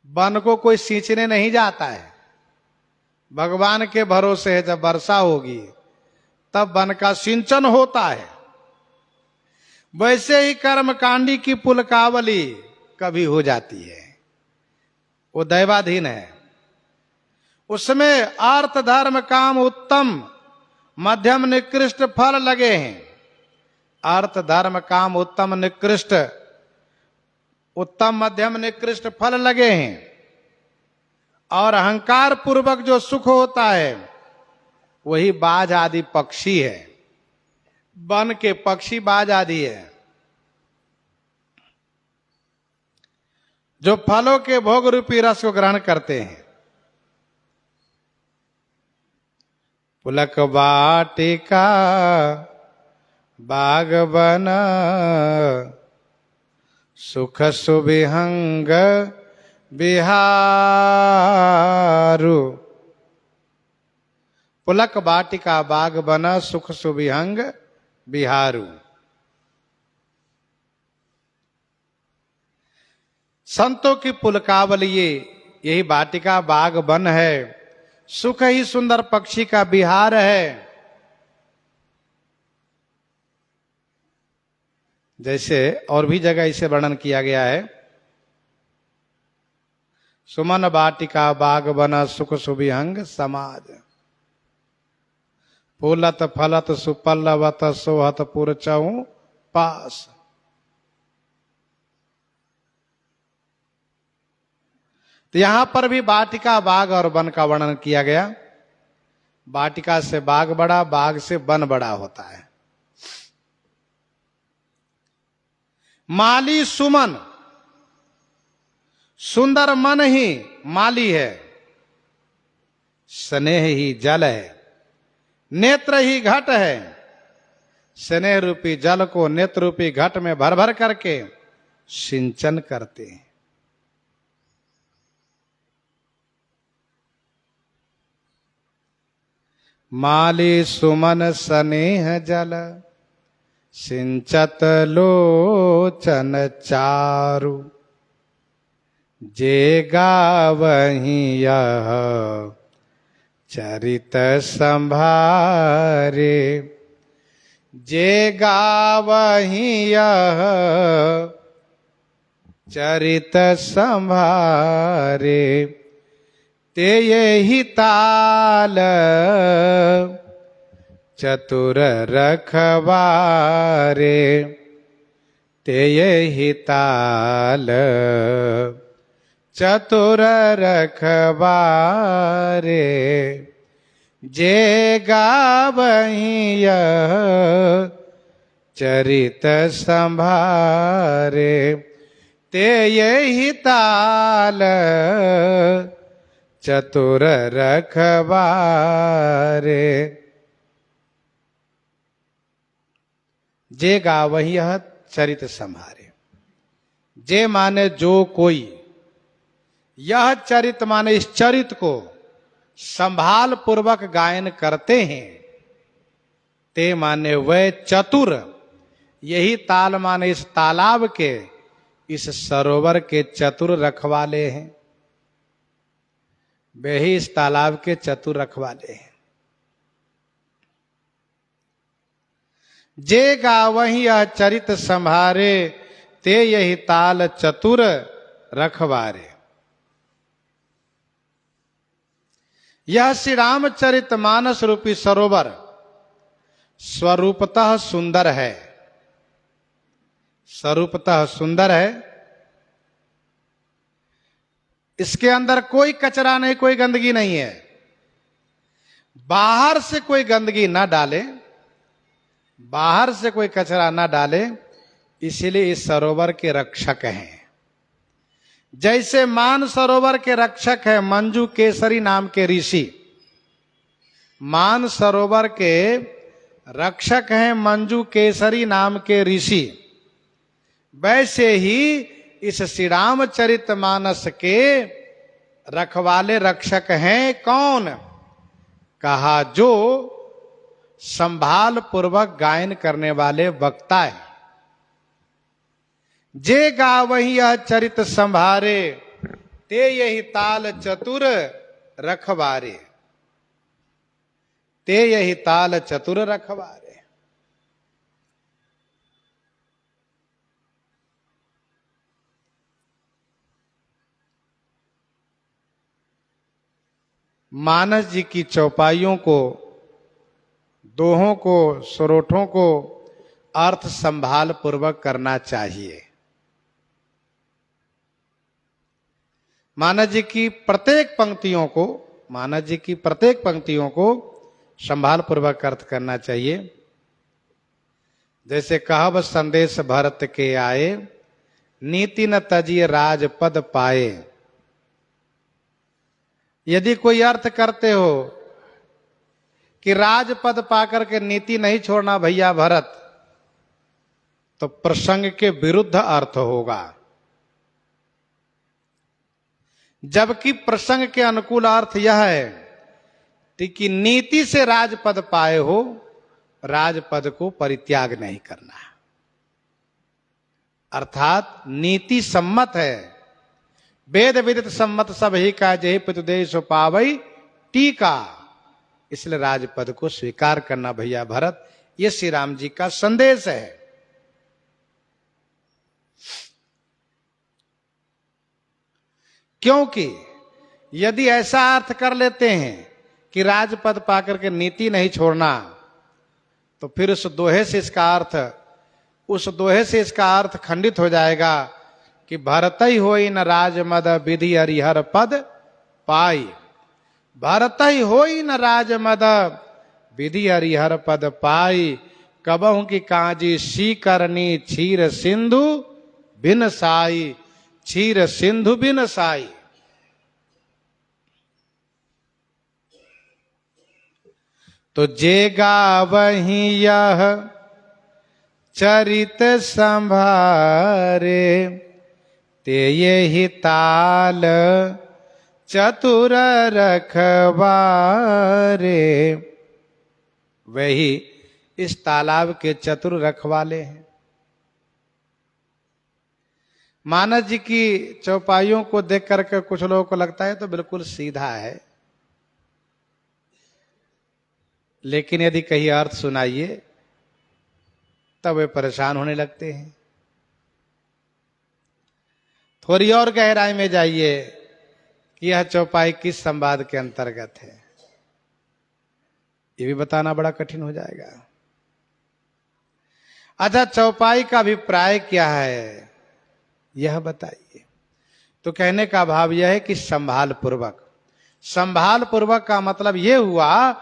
वन को कोई सींचने नहीं जाता है, भगवान के भरोसे है। जब वर्षा होगी तब वन का सिंचन होता है। वैसे ही कर्मकांडी की पुलकावली कभी हो जाती है, वो दैवाधीन है। उसमें अर्थ धर्म काम उत्तम मध्यम निकृष्ट फल लगे हैं। अर्थ धर्म काम उत्तम निकृष्ट, उत्तम मध्यम निकृष्ट फल लगे हैं। और अहंकार पूर्वक जो सुख होता है वही बाज आदि पक्षी है। वन के पक्षी बाज आदि है जो फलों के भोग रूपी रस को ग्रहण करते हैं। पुलक वाटिका बाग बना सुख सुविहंग बिहारू। पुलक वाटिका बाग बना सुख सुविहंग बिहारू। संतों की पुलकावली यही वाटिका बाग वन है। सुख ही सुंदर पक्षी का बिहार है। जैसे और भी जगह इसे वर्णन किया गया है। सुमन वाटिका बाग बना सुख सुविहंग समाज। फूलत फलत सुपल्लवत सोहत पुरचऊ पास। तो यहां पर भी वाटिका बाग और वन का वर्णन किया गया। वाटिका से बाग बड़ा, बाग से वन बड़ा होता है। माली सुमन, सुंदर मन ही माली है। स्नेह ही जल है, नेत्र ही घट है। स्नेह रूपी जल को नेत्र रूपी घट में भर भर करके सिंचन करते हैं। माली सुमन स्नेह जल सिंचत लोचन चारु। जे गावहि यह चरित संभारे। जे गावहि यह चरित संभारे। ते यही ताल चतुर रखवारे। ते यही ताल चतुर रखवारे। जे गावहि यह चरित संभारे। ते यही ताल चतुर रखवारे। जे गावहि यह चरित संभारे। जे माने जो कोई, यह चरित माने इस चरित को संभाल पूर्वक गायन करते हैं। ते माने वह चतुर, यही ताल माने इस तालाब के, इस सरोवर के चतुर रखवाले हैं। वे ही इस तालाब के चतुर रखवाले हैं। जे गावहीं यह चरित संभारे, ते यही ताल चतुर रखवारे। यह श्री रामचरित मानस रूपी सरोवर स्वरूपतः सुंदर है, स्वरूपतः सुंदर है। इसके अंदर कोई कचरा नहीं, कोई गंदगी नहीं है। बाहर से कोई गंदगी ना डाले, बाहर से कोई कचरा ना डाले, इसलिए इस सरोवर के रक्षक हैं। जैसे मान सरोवर के रक्षक है मंजू केसरी नाम के ऋषि, मान सरोवर के रक्षक हैं मंजू केसरी नाम के ऋषि, वैसे ही इस श्री रामचरित मानस के रखवाले रक्षक हैं कौन? कहा जो संभाल पूर्वक गायन करने वाले वक्ता है। जे गावहीं यह चरित संभारे, ते यही ताल चतुर रखवारे, ते यही ताल चतुर रखवारे। मानस जी की चौपाइयों को, दोहों को, सरोठों को अर्थ संभाल पूर्वक करना चाहिए। मानस जी की प्रत्येक पंक्तियों को, मानस जी की प्रत्येक पंक्तियों को संभाल पूर्वक अर्थ करना चाहिए। जैसे कहब संदेश भरत के आए, नीति न तजिए राजपद पाए। यदि कोई अर्थ करते हो कि राजपद पाकर के नीति नहीं छोड़ना भैया भरत, तो प्रसंग के विरुद्ध अर्थ होगा। जबकि प्रसंग के अनुकूल अर्थ यह है कि नीति से राजपद पाए हो, राजपद को परित्याग नहीं करना, अर्थात नीति सम्मत है। वेद विदित सम्मत सब ही का, जय पितुदेश पावई टीका। इसलिए राजपद को स्वीकार करना भैया भरत, ये श्री राम जी का संदेश है। क्योंकि यदि ऐसा अर्थ कर लेते हैं कि राजपद पाकर के नीति नहीं छोड़ना, तो फिर उस दोहे से इसका अर्थ खंडित हो जाएगा कि भरतई होई न राजमद विधि हरिहर पद पाई। भरतई होई न राजमद विधि हरिहर पद पाई, कबहू की काजी सी करनी क्षीर सिंधु बिन साई, क्षीर सिंधु बिन साई। तो जे गावहीं यह चरित संभारे, ते यही ताल चतुर रखवारे। वही इस तालाब के चतुर रखवाले हैं। मानस जी की चौपाइयों को देख करके कुछ लोगों को लगता है तो बिल्कुल सीधा है, लेकिन यदि कहीं अर्थ सुनाइए तब वे परेशान होने लगते हैं। थोड़ी और गहराई में जाइए कि यह चौपाई किस संवाद के अंतर्गत है, ये भी बताना बड़ा कठिन हो जाएगा। अच्छा, चौपाई का अभिप्राय क्या है यह बताइए। तो कहने का भाव यह है कि संभाल पूर्वक। संभाल पूर्वक का मतलब यह हुआ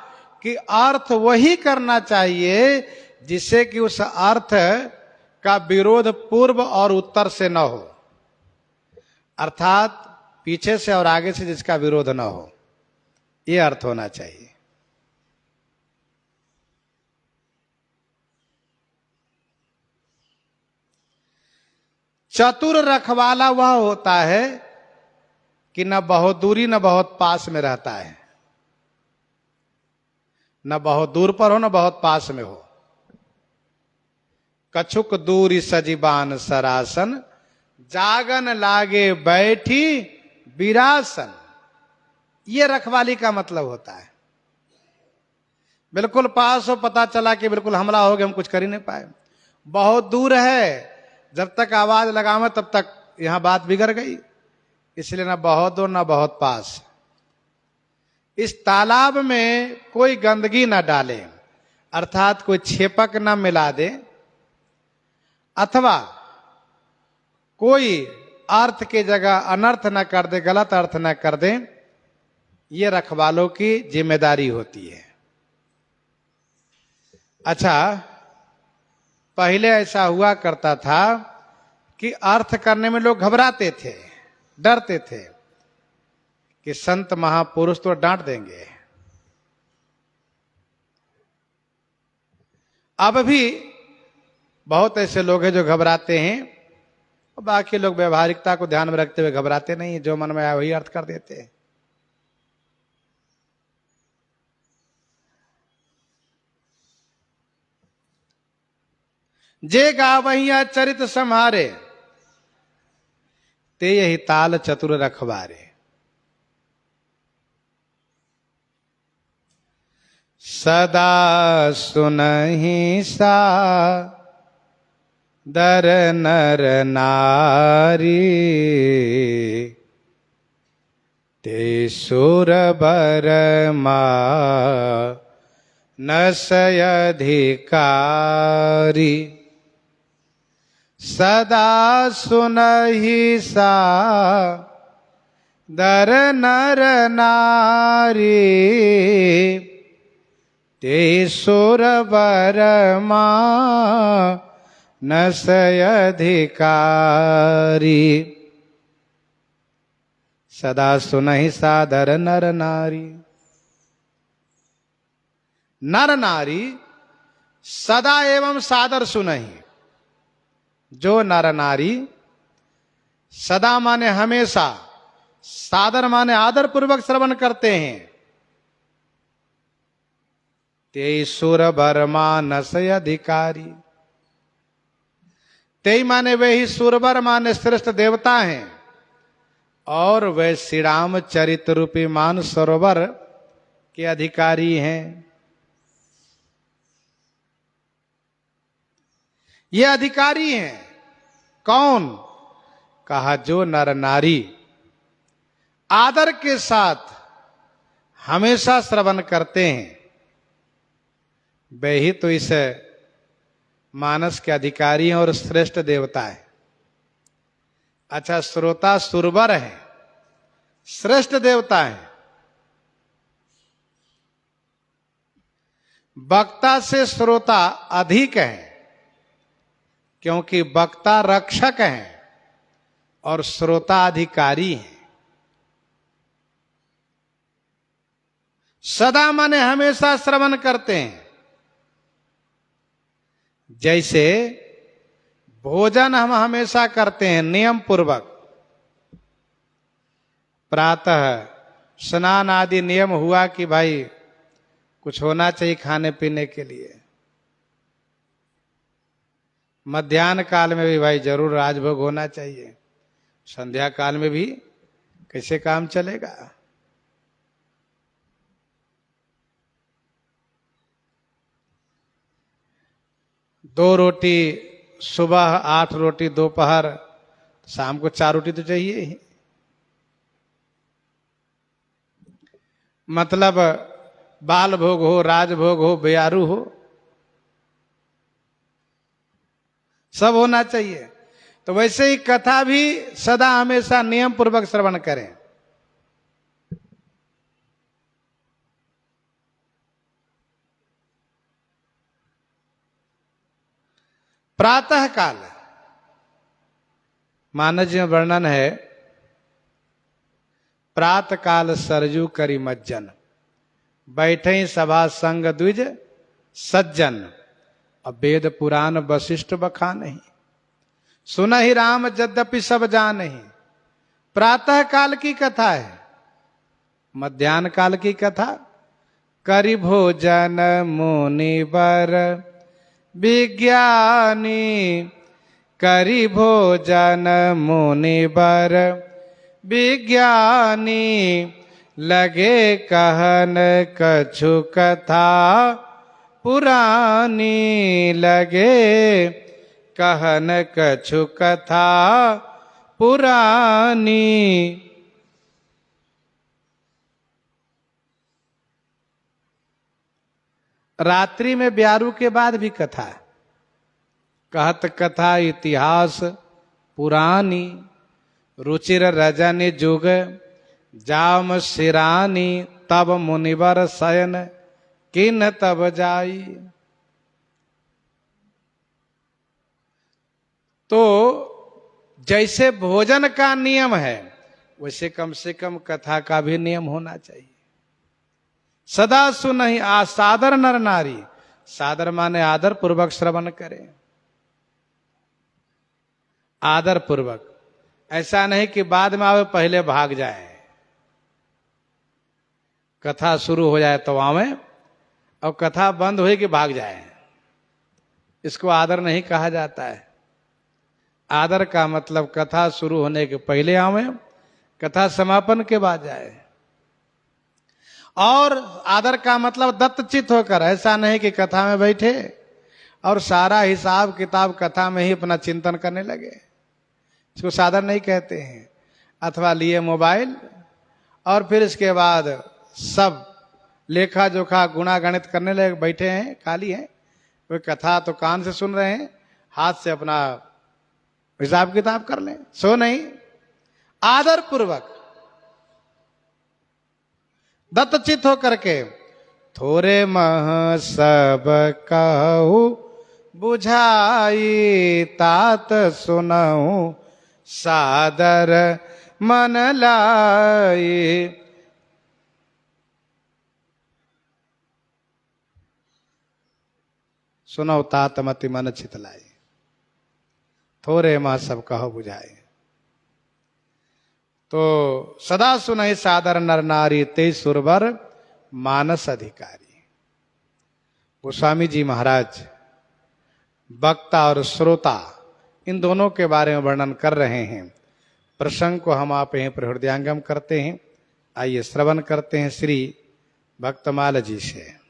कि अर्थ वही करना चाहिए जिससे कि उस अर्थ का विरोध पूर्व और उत्तर से न हो, अर्थात पीछे से और आगे से जिसका विरोध न हो, यह अर्थ होना चाहिए। चतुर रखवाला वह होता है कि न बहुत दूरी न बहुत पास में रहता है, न बहुत दूर पर हो न बहुत पास में हो। कछुक दूरी सजीबान सरासन, जागन लागे बैठी विरासन। ये रखवाली का मतलब होता है। बिल्कुल पास हो, पता चला कि बिल्कुल हमला हो गया, हम कुछ कर ही नहीं पाए। बहुत दूर है, जब तक आवाज लगावे तब तक यहां बात बिगड़ गई। इसलिए ना बहुत दूर ना बहुत पास। इस तालाब में कोई गंदगी ना डाले, अर्थात कोई छेपक ना मिला दे, अथवा कोई अर्थ की जगह अनर्थ न कर दे, गलत अर्थ न कर दे। ये रखवालों की जिम्मेदारी होती है। अच्छा, पहले ऐसा हुआ करता था कि अर्थ करने में लोग घबराते थे, डरते थे कि संत महापुरुष तो डांट देंगे। अब भी बहुत ऐसे लोग हैं जो घबराते हैं, और बाकी लोग व्यवहारिकता को ध्यान में रखते हुए घबराते नहीं, जो मन में आया वही अर्थ कर देते हैं। जे गावहिया चरित सम्हारे, ते यही ताल चतुर रखवारे। सदा सुनहि सा दर नर नारी, ते सुर बर मा नसय अधिकारी। सदा सुनहि सा दर नर नारी, ते सुर बर मा नसय अधिकारी। सदा सुनहि सादर नर नारी। नर नारी सदा एवं सादर सुनहि। जो नर नारी, सदा माने हमेशा, सादर माने आदर पूर्वक श्रवण करते हैं, ते सुर बर्मा नसय अधिकारी। ते माने वे ही सुरबर माने श्रेष्ठ देवता हैं, और वे श्री रामचरित रूपी मान सरोवर के अधिकारी हैं। ये अधिकारी हैं कौन? कहा जो नर नारी आदर के साथ हमेशा श्रवण करते हैं, वे ही तो इस मानस के अधिकारी हैं और श्रेष्ठ देवता है। अच्छा, श्रोता सुरवर है, श्रेष्ठ देवता है। वक्ता से श्रोता अधिक है, क्योंकि वक्ता रक्षक है और श्रोता अधिकारी है। सदा माने हमेशा श्रवण करते हैं। जैसे भोजन हम हमेशा करते हैं नियम पूर्वक, प्रातः स्नान आदि नियम हुआ कि भाई कुछ होना चाहिए खाने पीने के लिए। मध्याह्न काल में भी भाई जरूर राजभोग होना चाहिए। संध्या काल में भी कैसे काम चलेगा? दो रोटी सुबह, 8 रोटी दोपहर, शाम को 4 रोटी तो चाहिए ही। मतलब बाल भोग हो, राजभोग हो, बेयारू हो, सब होना चाहिए। तो वैसे ही कथा भी सदा हमेशा नियम पूर्वक श्रवण करें। प्रातः काल मानस जी में वर्णन है, प्रातः काल सरजू करी मज्जन, बैठे सभा संग द्विज सज्जन, अब वेद पुराण वशिष्ठ बखानहि, सुनहि राम यद्यपि सब जानहि। प्रातः काल की कथा है। मध्याह्न काल की कथा, करि भोजन मुनिवर विज्ञानी, करी भोजन मुनिवर विज्ञानी, लगे कहन कछु कथा पुरानी, लगे कहन कछु कथा पुरानी। रात्रि में ब्यारू के बाद भी कथा, कहत कथा इतिहास पुरानी, रुचिर रजन जुग जाम सिरानी, तब मुनिवर शयन किन तब जाई। तो जैसे भोजन का नियम है वैसे कम से कम कथा का भी नियम होना चाहिए। सदा सुनहि आसादर नर नारी, सादर माने आदर पूर्वक श्रवण करें, आदर पूर्वक। ऐसा नहीं कि बाद में आवे पहले भाग जाए, कथा शुरू हो जाए तो आवे और कथा बंद हुई कि भाग जाए, इसको आदर नहीं कहा जाता है। आदर का मतलब कथा शुरू होने के पहले आवे, कथा समापन के बाद जाए। और आदर का मतलब दत्तचित होकर, ऐसा नहीं कि कथा में बैठे और सारा हिसाब किताब कथा में ही अपना चिंतन करने लगे, इसको सादर नहीं कहते हैं। अथवा लिए मोबाइल और फिर इसके बाद सब लेखा जोखा गुणा गणित करने लगे, बैठे हैं खाली हैं, कोई कथा तो कान से सुन रहे हैं, हाथ से अपना हिसाब किताब कर लें, सो नहीं। आदर पूर्वक दत्तचित होकर के, थोरे मह सब कहू बुझाई, तात सुनऊ सादर मन लाई। सुनौ तात मति मन चितलाई, थोरे मह सब कहो बुझाए। तो सदा सुनहि सादर नर नारी, ते सुरवर मानस अधिकारी। गोस्वामी जी महाराज वक्ता और श्रोता इन दोनों के बारे में वर्णन कर रहे हैं। प्रसंग को हम आप यहीं पर हृदयांगम करते हैं। आइए श्रवण करते हैं श्री भक्तमाल जी से।